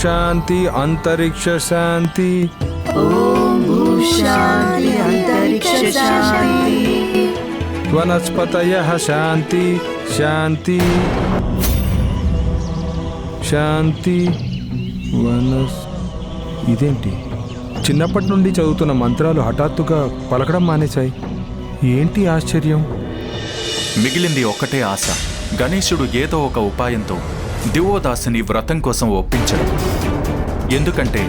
శాంతి అంతరిక్ష శాంతి. శాంతి అంతరిక్ష శాంతి. వనస్పతయః శాంతి శాంతి శాంతి ఇదేంటి? చిన్నప్పటి నుండి చదువుతున్న మంత్రాలు హఠాత్తుగా పలకడం మానేశాయి. ఏంటి ఆశ్చర్యం? మిగిలింది ఒక్కటే ఆశ. గణేశుడు ఏదో ఒక ఉపాయంతో దివోదాసుని వ్రతం కోసం ఒప్పించడం. ఎందుకంటే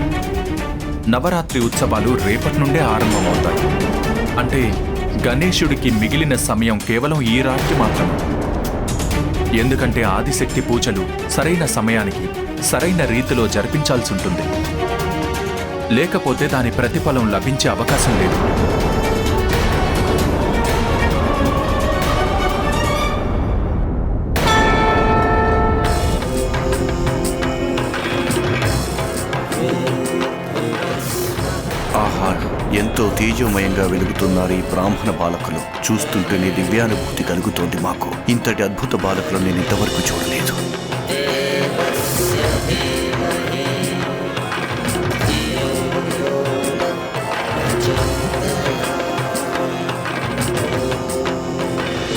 నవరాత్రి ఉత్సవాలు రేపటి నుండే ఆరంభమవుతాయి. అంటే గణేశుడికి మిగిలిన సమయం కేవలం ఈ రాత్రి మాత్రమే. ఎందుకంటే ఆదిశక్తి పూజలు సరైన సమయానికి సరైన రీతిలో జరిపించాల్సి ఉంటుంది. లేకపోతే దాని ప్రతిఫలం లభించే అవకాశం లేదు. ఆహారం ఎంతో తేజోమయంగా వెలుగుతున్నారు ఈ బ్రాహ్మణ బాలకులు. చూస్తుంటేనే దివ్యానుభూతి కలుగుతోంది మాకు. ఇంతటి అద్భుత బాలకులు నేను ఇంతవరకు చూడలేదు.